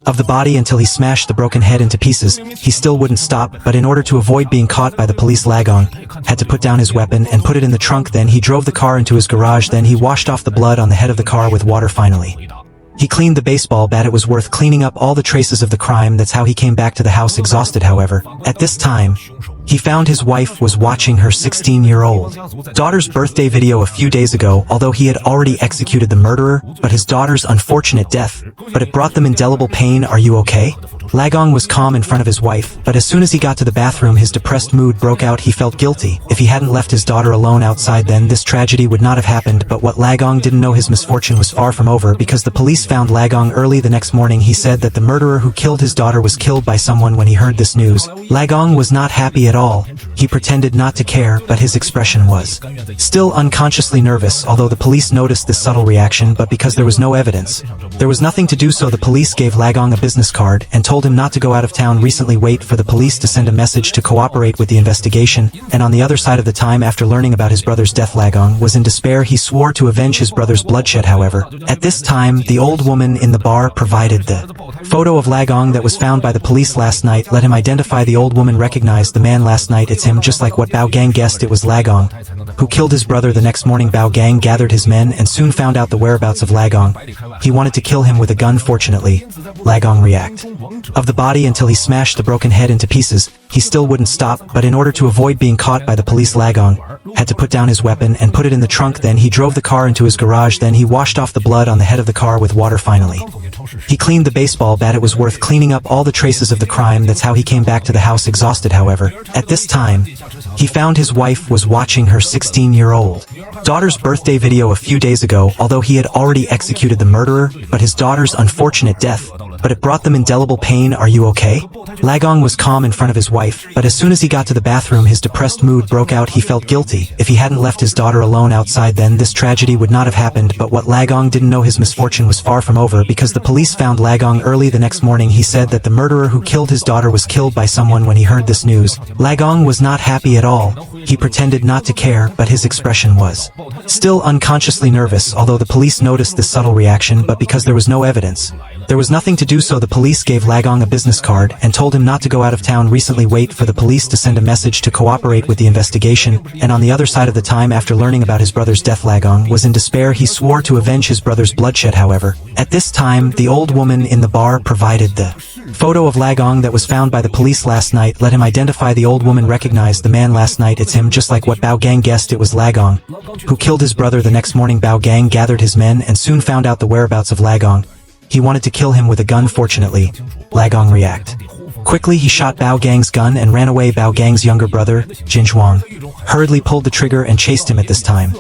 of the body until he smashed the broken head into pieces. He still wouldn't stop, but in order to avoid being caught by the police, Lagong had to put down his weapon and put it in the trunk. Then he drove the car into his garage. Then he washed off the blood on the head of the car with water. Finally, he cleaned the baseball bat. It was worth cleaning up all the traces of the crime. That's how he came back to the house exhausted. However, at this time, he found his wife was watching her 16-year-old daughter's birthday video a few days ago. Although he had already executed the murderer, but his daughter's unfortunate death, but it brought them indelible pain. Are you okay? Lagong was calm in front of his wife, but as soon as he got to the bathroom, his depressed mood broke out. He felt guilty. If he hadn't left his daughter alone outside, then this tragedy would not have happened. But what Lagong didn't know, his misfortune was far from over, because the police found Lagong early the next morning. He said that the murderer who killed his daughter was killed by someone. When he heard this news, Lagong was not happy at all. He pretended not to care, but his expression was still unconsciously nervous. Although the police noticed this subtle reaction, but because there was no evidence, there was nothing to do. So the police gave Lagong a business card and told him not to go out of town recently. Wait for the police to send a message to cooperate with the investigation. And on the other side of the time, after learning about his brother's death, Lagong was in despair. He swore to avenge his brother's bloodshed. However, at this time, the old woman in the bar provided the photo of Lagong that was found by the police last night. Let him identify the old woman. Recognized the man last night. It's him, just like what Bao Gang guessed. It was Lagong who killed his brother. The next morning, Bao Gang gathered his men and soon found out the whereabouts of Lagong. He wanted to kill him with a gun. Fortunately, Lagong reacted of the body until he smashed the broken head into pieces. He still wouldn't stop, but in order to avoid being caught by the police, Lagong had to put down his weapon and put it in the trunk. Then he drove the car into his garage. Then he washed off the blood on the head of the car with water. Finally, he cleaned the baseball bat. It was worth cleaning up all the traces of the crime. That's how he came back to the house exhausted. However, at this time, he found his wife was watching her 16-year-old daughter's birthday video a few days ago. Although he had already executed the murderer, but his daughter's unfortunate death, but it brought them indelible pain. Are you okay? Lagong was calm in front of his wife, but as soon as he got to the bathroom, his depressed mood broke out. He felt guilty. If he hadn't left his daughter alone outside, then this tragedy would not have happened. But what Lagong didn't know, his misfortune was far from over, because the police found Lagong early the next morning. He said that the murderer who killed his daughter was killed by someone. When he heard this news, Lagong was not happy at all. He pretended not to care, but his expression was still unconsciously nervous. Although the police noticed this subtle reaction, but because there was no evidence, there was nothing to do. So the police gave Lagong a business card and told him not to go out of town recently. Wait for the police to send a message to cooperate with the investigation. And on the other side of the time, after learning about his brother's death, Lagong was in despair. He swore to avenge his brother's bloodshed. However, at this time, the old woman in the bar provided the photo of Lagong that was found by the police last night. Let him identify the old woman. Recognized the man last night. It's him, just like what Bao Gang guessed. It was Lagong who killed his brother. The next morning, Bao Gang gathered his men and soon found out the whereabouts of Lagong. He wanted to kill him with a gun. Fortunately, Lagong reacted quickly. He shot Bao Gang's gun and ran away. Bao Gang's younger brother, Jin Zhuang, hurriedly pulled the trigger and chased him. At this time,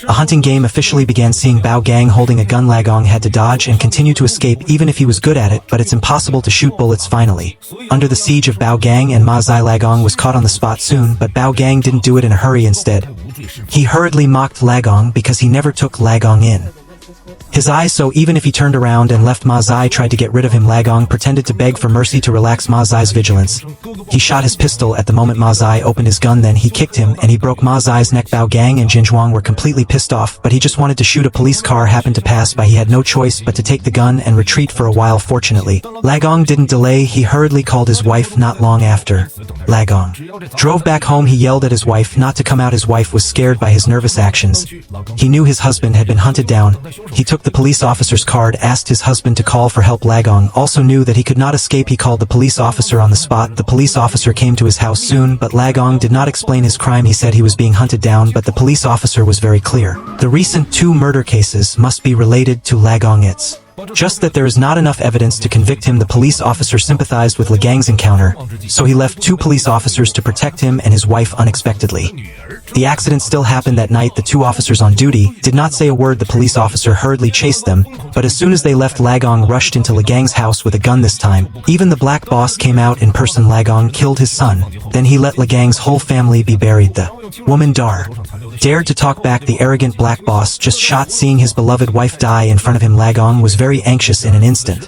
a hunting game officially began. Seeing Bao Gang holding a gun, Lagong had to dodge and continue to escape, even if he was good at it, but it's impossible to shoot bullets. Finally, under the siege of Bao Gang and Ma Zai, Lagong was caught on the spot soon, but Bao Gang didn't do it in a hurry. Instead, he hurriedly mocked Lagong because he never took Lagong in his eyes. So even if he turned around and left, Ma Zai tried to get rid of him. Lagong pretended to beg for mercy to relax Ma Zai's vigilance. He shot his pistol at the moment Ma Zai opened his gun. Then he kicked him and he broke Ma Zai's neck. Bao Gang and Jin Zhuang were completely pissed off, but he just wanted to shoot. A police car happened to pass by. He had no choice but to take the gun and retreat for a while. Fortunately, Lagong didn't delay. He hurriedly called his wife. Not long after Lagong drove back home, he yelled at his wife not to come out. His wife was scared by his nervous actions. He knew his husband had been hunted down. He took the police officer's card, asked his husband to call for help. Lagong also knew that he could not escape. He called the police officer on the spot. The police officer came to his house soon, but Lagong did not explain his crime. He said he was being hunted down, but the police officer was very clear. The recent 2 murder cases must be related to Lagong. It's just that there is not enough evidence to convict him. The police officer sympathized with Lagang's encounter, so he left 2 police officers to protect him and his wife. Unexpectedly, the accident still happened that night. The 2 officers on duty did not say a word. The police officer hurriedly chased them, but as soon as they left, Lagong rushed into Lagang's house with a gun. This time, even the black boss came out in person. Lagong killed his son, then he let Lagang's whole family be buried. The woman Dar dared to talk back. The arrogant black boss just shot. Seeing his beloved wife die in front of him, Lagong was very anxious. In an instant,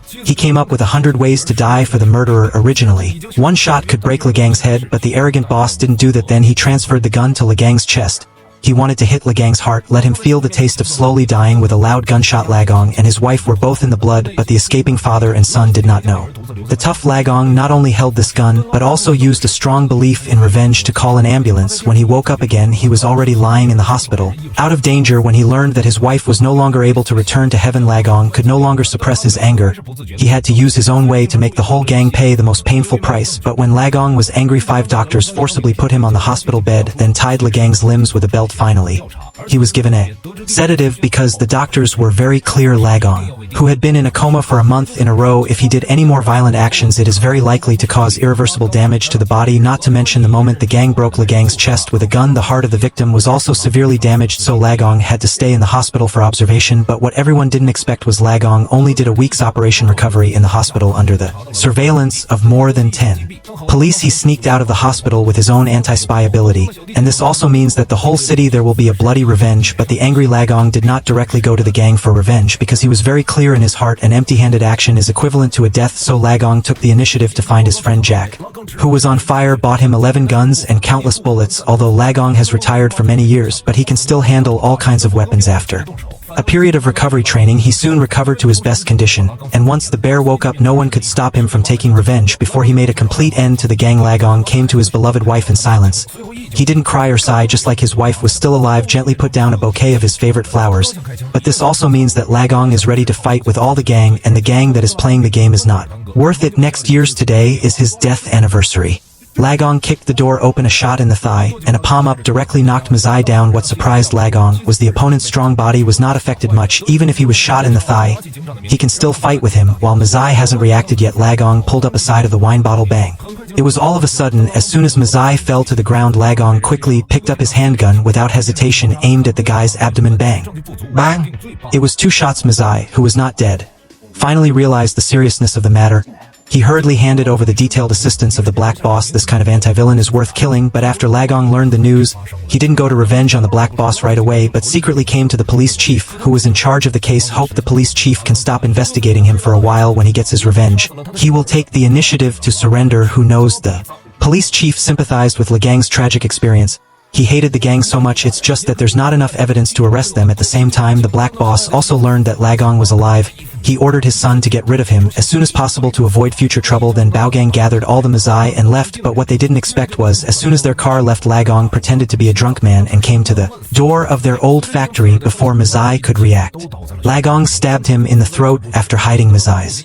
he came up with 100 ways to die for the murderer. Originally, 1 shot could break Lagang's head, but the arrogant boss didn't do that. Then he transferred the gun to Lagang's chest. He wanted to hit Legang's heart, let him feel the taste of slowly dying with a loud gunshot. Lagong and his wife were both in the blood, but the escaping father and son did not know. The tough Lagong not only held this gun, but also used a strong belief in revenge to call an ambulance. When he woke up again, he was already lying in the hospital, out of danger. When he learned that his wife was no longer able to return to heaven, Lagong could no longer suppress his anger. He had to use his own way to make the whole gang pay the most painful price. But when Lagong was angry, 5 doctors forcibly put him on the hospital bed, then tied Legang's limbs with a belt. Finally, he was given a sedative because the doctors were very clear. Lagong, who had been in a coma for a month in a row, if he did any more violent actions, it is very likely to cause irreversible damage to the body. Not to mention, the moment the gang broke Legang's chest with a gun, the heart of the victim was also severely damaged, so Lagong had to stay in the hospital for observation. But what everyone didn't expect was Lagong only did a week's operation recovery in the hospital under the surveillance of more than 10 police. He sneaked out of the hospital with his own anti-spy ability, and this also means that the whole city there will be a bloody revenge. But the angry Lagong did not directly go to the gang for revenge, because he was very clear in his heart an empty-handed action is equivalent to a death. So Lagong took the initiative to find his friend Jack, who was on fire, bought him 11 guns and countless bullets. Although Lagong has retired for many years, but he can still handle all kinds of weapons. After a period of recovery training, he soon recovered to his best condition, and once the bear woke up, no one could stop him from taking revenge. Before he made a complete end to the gang, Lagong came to his beloved wife in silence. He didn't cry or sigh, just like his wife was still alive, gently put down a bouquet of his favorite flowers. But this also means that Lagong is ready to fight with all the gang, and the gang that is playing the game is not worth it. Next year's today is his death anniversary. Lagong kicked the door open, a shot in the thigh, and a palm up directly knocked Mazai down. What surprised Lagong was the opponent's strong body was not affected much. Even if he was shot in the thigh, he can still fight with him. While Mazai hasn't reacted yet, Lagong pulled up a side of the wine bottle. Bang! It was all of a sudden. As soon as Mazai fell to the ground, Lagong quickly picked up his handgun without hesitation, aimed at the guy's abdomen. Bang! Bang! It was 2 shots. Mazai, who was not dead, finally realized the seriousness of the matter. He hurriedly handed over the detailed assistance of the Black Boss. This kind of anti-villain is worth killing. But after Lagong learned the news, he didn't go to revenge on the Black Boss right away, but secretly came to the police chief, who was in charge of the case. Hope the police chief can stop investigating him for a while. When he gets his revenge, he will take the initiative to surrender. Who knows? The police chief sympathized with Legang's tragic experience. He hated the gang so much, it's just that there's not enough evidence to arrest them. At the same time, the Black Boss also learned that Lagong was alive. He ordered his son to get rid of him as soon as possible to avoid future trouble. Then Baogang gathered all the Mazai and left, but what they didn't expect was, as soon as their car left, Lagong pretended to be a drunk man and came to the door of their old factory before Mazai could react. Lagong stabbed him in the throat after hiding Mazai's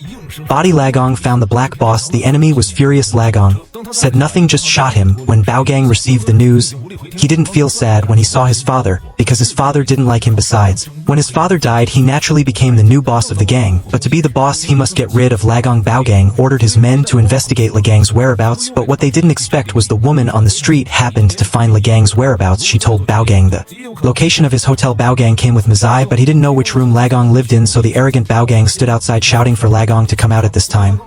body. Lagong found the Black Boss. The enemy was furious. Lagong said nothing, just shot him. When Baogang received the news, he didn't feel sad when he saw his father, because his father didn't like him. Besides, when his father died, he naturally became the new boss of the gang, but to be the boss he must get rid of Lagong. Baogang ordered his men to investigate Legang's whereabouts, but what they didn't expect was the woman on the street happened to find Legang's whereabouts. She told Baogang the location of his hotel. Baogang came with Mazai, but he didn't know which room Lagong lived in, so the arrogant Baogang stood outside shouting for Lagong to come out. At this time,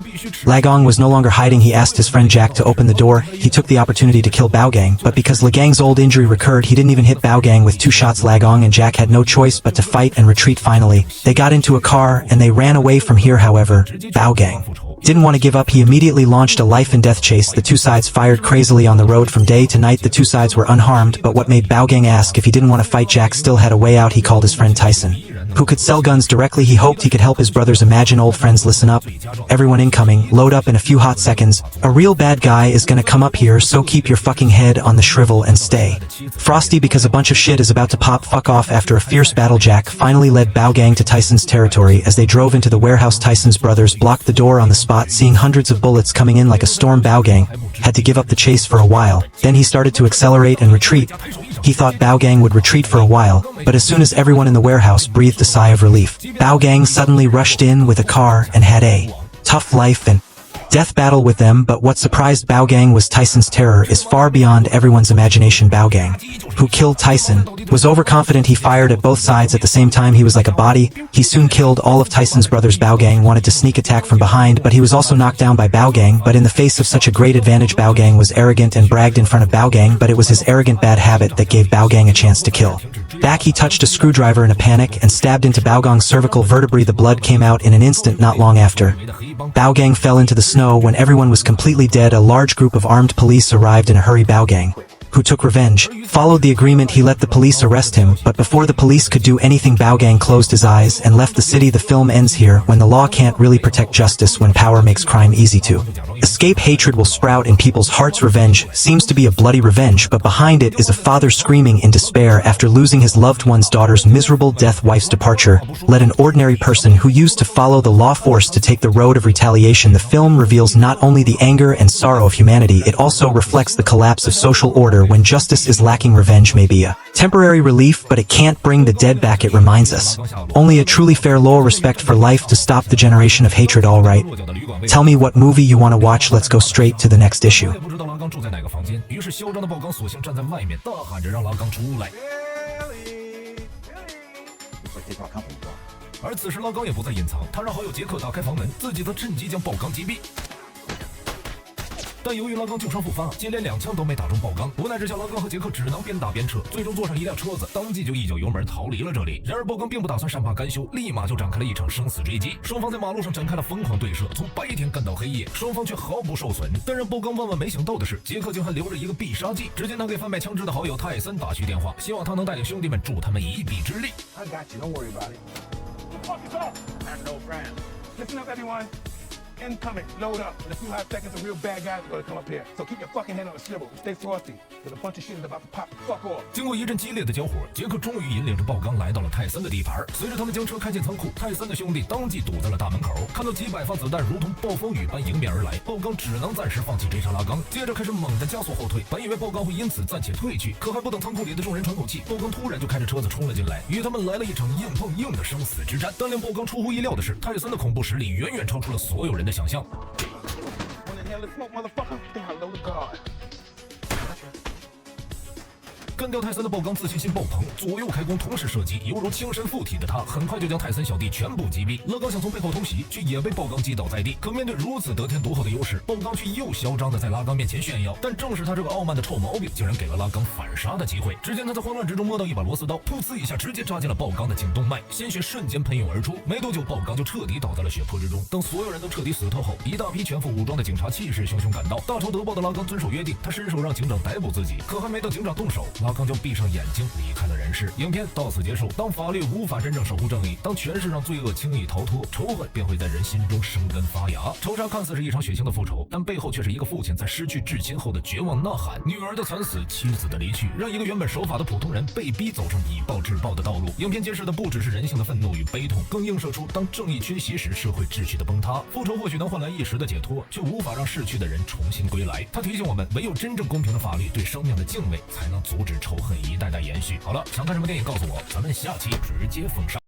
Lagong was no longer hiding. He asked his friend Jack to open the door. He took the opportunity to kill Baogang, but because Legang's old injury recurred, he didn't even hit Baogang with 2 shots. Lagong and Jack had no choice but to fight and retreat. Finally, they got into a car and they ran away from here. However, Baogang didn't want to give up. He immediately launched a life and death chase. The 2 sides fired crazily on the road from day to night. The 2 sides were unharmed, but what made Baogang ask if he didn't want to fight, Jack still had a way out. He called his friend Tyson, who could sell guns directly. He hoped he could help his brothers. Imagine, old friends, listen up. Everyone incoming, load up in a few hot seconds. A real bad guy is gonna come up here, so keep your fucking head on the shrivel and stay frosty, because a bunch of shit is about to pop. Fuck off. After a fierce battle, Jack finally led Baogang to Tyson's territory. As they drove into the warehouse, Tyson's brothers blocked the door on the spot. Seeing hundreds of bullets coming in like a storm, Baogang had to give up the chase for a while. Then he started to accelerate and retreat. He thought Baogang would retreat for a while, but as soon as everyone in the warehouse breathed a sigh of relief, Baogang suddenly rushed in with a car and had a tough life and death battle with them. But what surprised Baogang was Tyson's terror is far beyond everyone's imagination. Baogang, who killed Tyson, was overconfident. He fired at both sides at the same time. He was like a body. He soon killed all of Tyson's brothers. Baogang wanted to sneak attack from behind, but he was also knocked down by Baogang. But in the face of such a great advantage, Baogang was arrogant and bragged in front of Baogang, but it was his arrogant bad habit that gave Baogang a chance to kill back. He touched a screwdriver in a panic and stabbed into Baogang's cervical vertebrae. The blood came out in an instant. Not long after, Baogang fell into the snow. When everyone was completely dead, a large group of armed police arrived in a hurry. Baogang, who took revenge. Followed the agreement, he let the police arrest him, but before the police could do anything, Baogang closed his eyes and left the city. The film ends here, when the law can't really protect justice when power makes crime easy to escape. Hatred will sprout in people's hearts. Revenge seems to be a bloody revenge, but behind it is a father screaming in despair after losing his loved one's daughter's miserable death, wife's departure. Let an ordinary person who used to follow the law forced to take the road of retaliation. The film reveals not only the anger and sorrow of humanity, it also reflects the collapse of social order when justice is lacking. Revenge may be a temporary relief, but it can't bring the dead back. It reminds us only a truly fair law, respect for life, to stop the generation of hatred. All right, tell me what movie you want to watch. Let's go straight to the next issue. 不知道拉刚住在哪个房间，于是嚣张的鲍刚索性站在外面，大喊着让拉刚出来。而此时拉刚也不再隐藏，他让好友杰克打开房门，自己则趁机将鲍刚击毙。但由于拉刚旧伤复发，接连2枪都没打中鲍刚，无奈之下，拉刚和杰克只能边打边撤，最终坐上一辆车子，当即就一脚油门逃离了这里。然而鲍刚并不打算善罢甘休，立马就展开了一场生死追击，双方在马路上展开了疯狂对射，从白天干到黑夜，双方却毫不受损。但让鲍刚万万没想到的是，杰克竟还留着一个必杀技。只见他给贩卖枪支的好友泰森打去电话，希望他能带领兄弟们助他们一臂之力。I got you, don't worry about it. What the fuck is up? I have no friends. Listen up, everyone. Incoming, load up. In a few hot seconds, some real bad guys are gonna come up here. So keep your fucking head on a swivel. Stay frosty. There's a bunch of shit is about to pop the fuck off. 经过一阵激烈的交火，杰克终于引领着鲍刚来到了泰森的地盘。随着他们将车开进仓库，泰森的兄弟当即堵在了大门口。看到几百发子弹如同暴风雨般迎面而来，鲍刚只能暂时放弃追杀拉刚，接着开始猛地加速后退。本以为鲍刚会因此暂且退去，可还不等仓库里的众人喘口气，鲍刚突然就开着车子冲了进来，与他们来了一场硬碰硬的生死之战。但令鲍刚出乎意料的是，泰森的恐怖实力远远超出了所有人的想象。When the hell is smoke, motherfucker? Think I load the guard. 干掉泰森的鲍刚自信心爆棚，左右开弓同时射击，犹如轻身附体的他，很快就将泰森小弟全部击毙。拉刚想从背后偷袭，却也被鲍刚击倒在地。可面对如此得天独厚的优势，鲍刚却又嚣张的在拉刚面前炫耀。但正是他这个傲慢的臭毛病，竟然给了拉刚反杀的机会。只见他在慌乱之中摸到一把螺丝刀，噗呲一下直接扎进了鲍刚的颈动脉，鲜血瞬间喷涌而出。没多久，鲍刚就彻底倒在了血泊之中。等所有人都彻底死透后，一大批全副武装的警察气势汹汹赶到。大仇得报的拉刚遵守约定，他伸手让警长逮捕自己，可还没等警长动手，拉刚就闭上眼睛离开了人世。影片到此结束。当法律无法真正守护正义，当权势让罪恶轻易逃脱，仇恨便会在人心中生根发芽。仇杀看似是一场血腥的复仇，但背后却是一个父亲在失去至亲后的绝望呐喊。女儿的惨死，妻子的离去，让一个原本守法的普通人被逼走上以暴制暴的道路。影片揭示的不只是人性的愤怒与悲痛，更映射出当正义缺席时社会秩序的崩塌。复仇或许能换来一时的解脱，却无法让逝去的人重新归来。他提醒我们，唯有真正公平的法律对生命的敬畏，才能阻止仇恨一代代延续。好了，想看什么电影告诉我，咱们下期直接封杀。